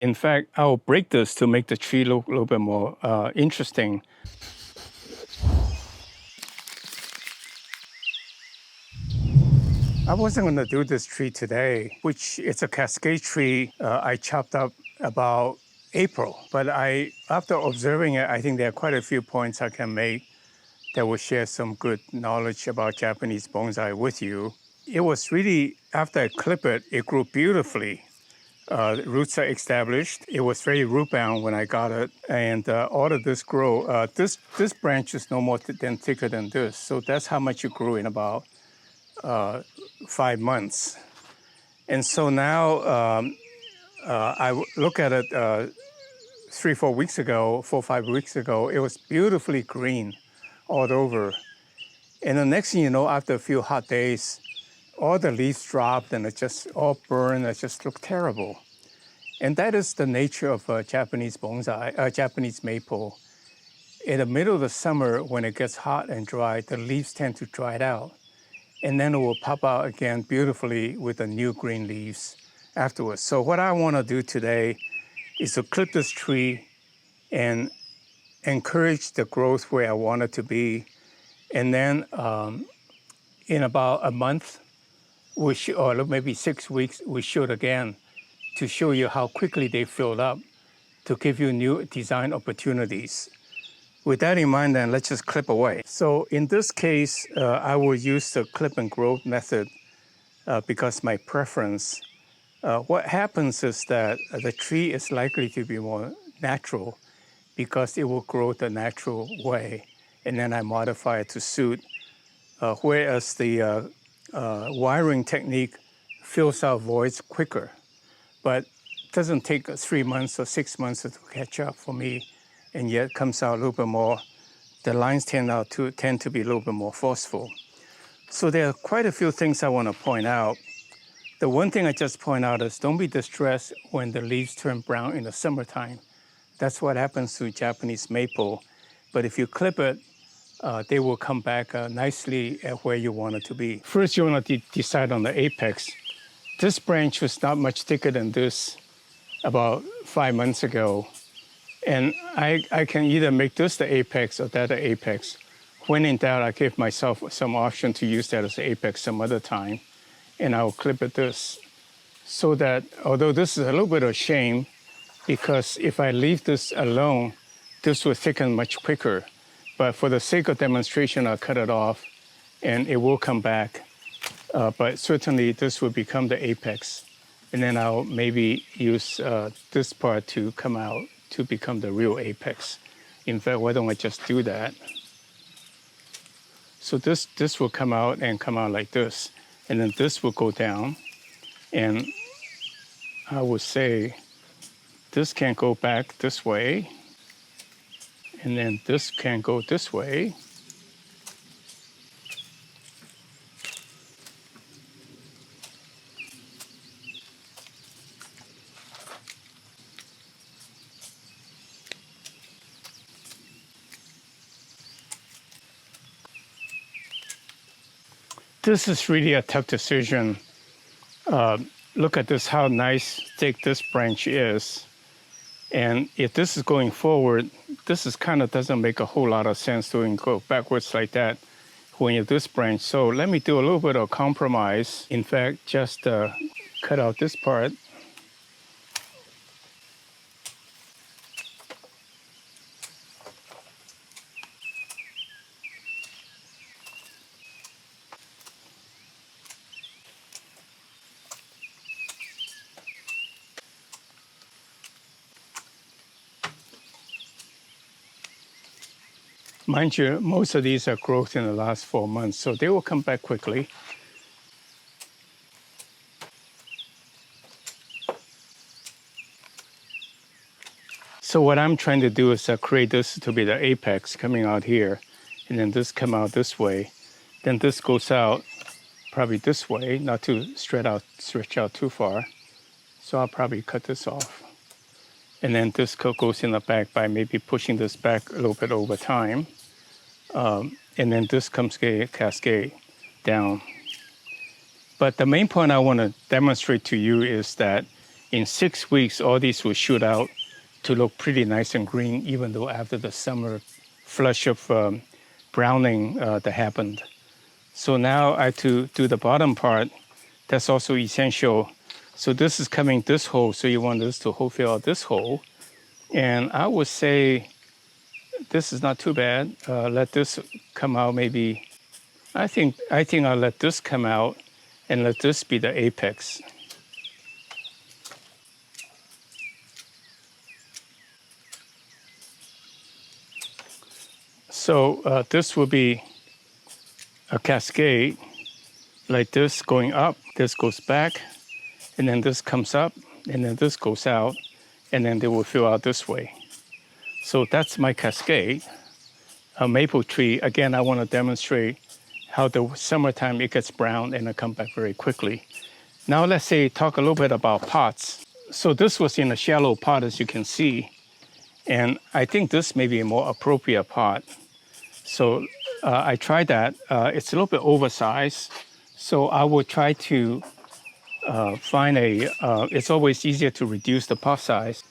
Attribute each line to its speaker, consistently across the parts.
Speaker 1: In fact, I'll break this to make the tree look a little bit more interesting. I wasn't going to do this tree today, which it's a cascade tree I chopped up about April. But after observing it, I think there are quite a few points I can make that will share some good knowledge about Japanese bonsai with you. It was really, after I clipped it, it grew beautifully. Roots are established. It was very root bound when I got it, and all of this grow. This branch is no more than thicker than this, so that's how much it grew in about 5 months. And so now I look at it 4 weeks ago, 5 weeks ago. It was beautifully green all over, and the next thing you know, after a few hot days, all the leaves dropped and it just all burned. It just looked terrible. And that is the nature of Japanese bonsai, Japanese maple. In the middle of the summer, when it gets hot and dry, the leaves tend to dry out. And then it will pop out again beautifully with the new green leaves afterwards. So what I want to do today is to clip this tree and encourage the growth where I want it to be. And then in about a month, or maybe 6 weeks, we shoot again to show you how quickly they filled up to give you new design opportunities. With that in mind, then let's just clip away. So in this case, I will use the clip and grow method because my preference. What happens is that the tree is likely to be more natural because it will grow the natural way, and then I modify it to suit. Whereas the wiring technique fills out voids quicker, but it doesn't take 3 months or 6 months to catch up for me, and yet comes out a little bit more. The lines tend to be a little bit more forceful. So there are quite a few things I want to point out. The one thing I just point out is don't be distressed when the leaves turn brown in the summertime. That's what happens to Japanese maple. But if you clip it, they will come back nicely at where you want it to be. First, you want to decide on the apex. This branch was not much thicker than this about 5 months ago. And I can either make this the apex or that the apex. When in doubt, I give myself some option to use that as the apex some other time. And I'll clip it this. So that, although this is a little bit of a shame, because if I leave this alone, this will thicken much quicker. But for the sake of demonstration, I'll cut it off and it will come back. But certainly this will become the apex. And then I'll maybe use this part to come out to become the real apex. In fact, why don't I just do that? So this will come out like this. And then this will go down. And I would say this can go back this way. And then this can go this way. This is really a tough decision. Look at this, how nice, thick this branch is. And if this is going forward, this is kind of doesn't make a whole lot of sense to go backwards like that when you have this branch. So let me do a little bit of compromise. In fact, just cut out this part. Mind you, most of these are growth in the last 4 months, so they will come back quickly. So what I'm trying to do is create this to be the apex coming out here, and then this come out this way. Then this goes out probably this way, not to stretch out too far. So I'll probably cut this off. And then this goes in the back by maybe pushing this back a little bit over time. And then this comes cascade down. But the main point I want to demonstrate to you is that in 6 weeks, all these will shoot out to look pretty nice and green, even though after the summer flush of browning that happened. So now I have to do the bottom part. That's also essential. So this is coming this hole, so you want this to fill out this hole. And I would say this is not too bad. Let this come out maybe. I think I'll let this come out and let this be the apex. So this will be a cascade like this going up, this goes back, and then this comes up, and then this goes out, and then they will fill out this way. So that's my cascade. A maple tree, again, I want to demonstrate how the summertime it gets brown and it comes back very quickly. Now let's talk a little bit about pots. So this was in a shallow pot, as you can see, and I think this may be a more appropriate pot. So I tried that. It's a little bit oversized, so I will try to find it's always easier to reduce the pot size.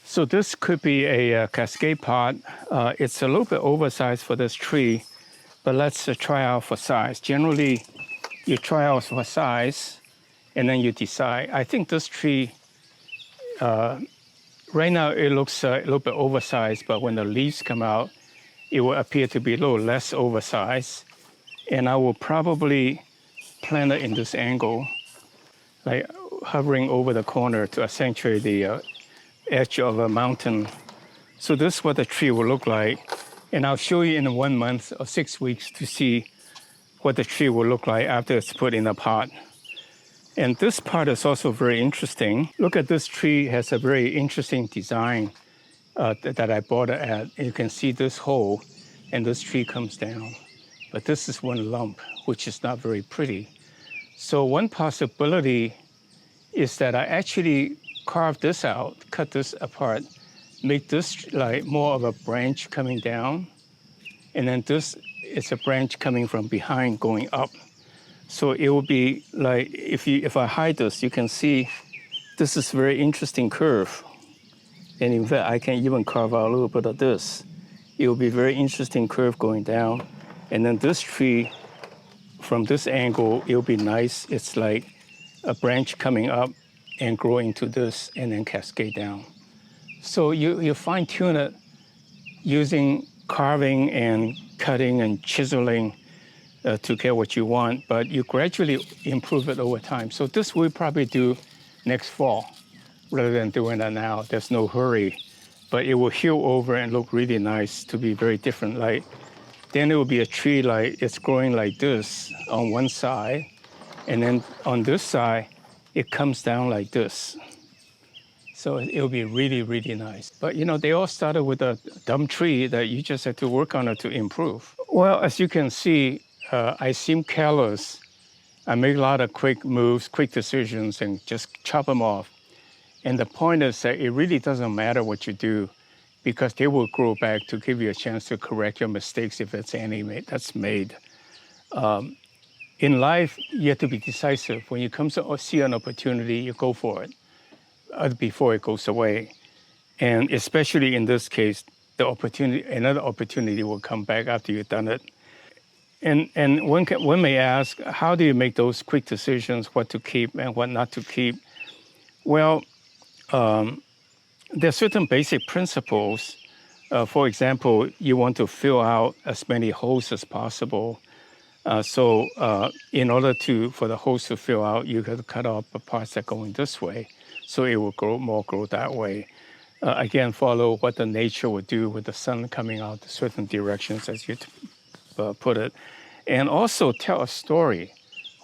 Speaker 1: So this could be a cascade pot. It's a little bit oversized for this tree, but let's try out for size. Generally, you try out for size, and then you decide. I think this tree, right now it looks a little bit oversized, but when the leaves come out, it will appear to be a little less oversized. And I will probably plant it in this angle, like hovering over the corner to accentuate the edge of a mountain. So this is what the tree will look like. And I'll show you in 1 month or 6 weeks to see what the tree will look like after it's put in a pot. And this part is also very interesting. Look at this tree, has a very interesting design that I bought it at. You can see this hole, and this tree comes down. But this is one lump, which is not very pretty. So one possibility is that I actually carve this out, cut this apart, make this like more of a branch coming down, and then this is a branch coming from behind going up. So it will be like, if I hide this, you can see this is a very interesting curve. And in fact, I can even carve out a little bit of this. It will be a very interesting curve going down. And then this tree, from this angle, it'll be nice. It's like a branch coming up and growing to this and then cascade down. So you fine tune it using carving and cutting and chiseling to get what you want, but you gradually improve it over time. So this we'll probably do next fall rather than doing that now. There's no hurry, but it will heal over and look really nice to be very different. Like, then it will be a tree like it's growing like this on one side, and then on this side, it comes down like this. So it'll be really, really nice. But you know, they all started with a dumb tree that you just have to work on it to improve. Well, as you can see, I seem careless. I make a lot of quick moves, quick decisions, and just chop them off. And the point is that it really doesn't matter what you do, because they will grow back to give you a chance to correct your mistakes if it's any that's made. In life, you have to be decisive. When you come to see an opportunity, you go for it before it goes away. And especially in this case, another opportunity will come back after you've done it. And one may ask, how do you make those quick decisions, what to keep and what not to keep? Well, there are certain basic principles. For example, you want to fill out as many holes as possible. So in order for the holes to fill out, you have to cut off the parts that are going this way, so it will grow that way. Again, follow what the nature would do with the sun coming out certain directions, as you put it. And also tell a story.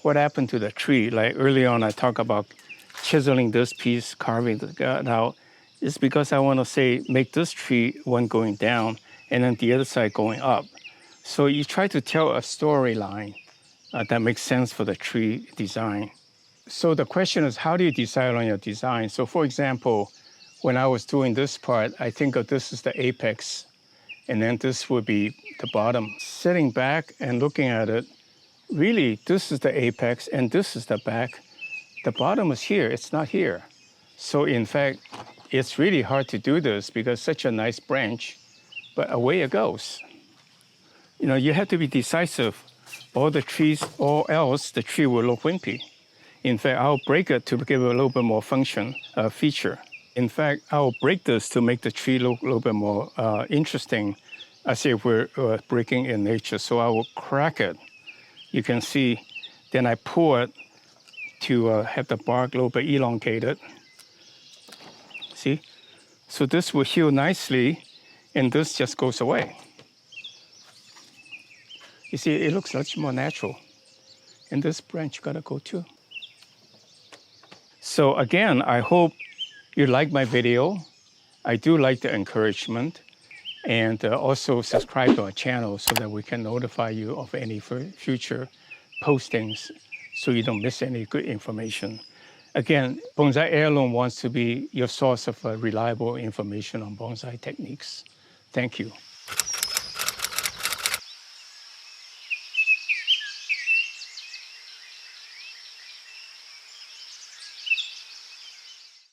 Speaker 1: What happened to the tree? Like early on, I talked about chiseling this piece, carving the gut out. It's because I want to make this tree one going down and then the other side going up. So you try to tell a storyline that makes sense for the tree design. So the question is, how do you decide on your design? So for example, when I was doing this part, I think of this as the apex, and then this would be the bottom. Sitting back and looking at it, really, this is the apex and this is the back. the bottom is here, it's not here. So in fact, it's really hard to do this because such a nice branch, but away it goes. You know, you have to be decisive. All the trees, or else the tree will look wimpy. In fact, I'll break it to give it a little bit more function, feature. In fact, I'll break this to make the tree look a little bit more interesting, as if we're breaking in nature. So I will crack it. You can see, then I pull it to have the bark a little bit elongated. See? So this will heal nicely, and this just goes away. You see, it looks much more natural. And this branch gotta go too. So again, I hope you like my video. I do like the encouragement. And also subscribe to our channel so that we can notify you of any future postings so you don't miss any good information. Again, Bonsai Heirloom wants to be your source of reliable information on bonsai techniques. Thank you.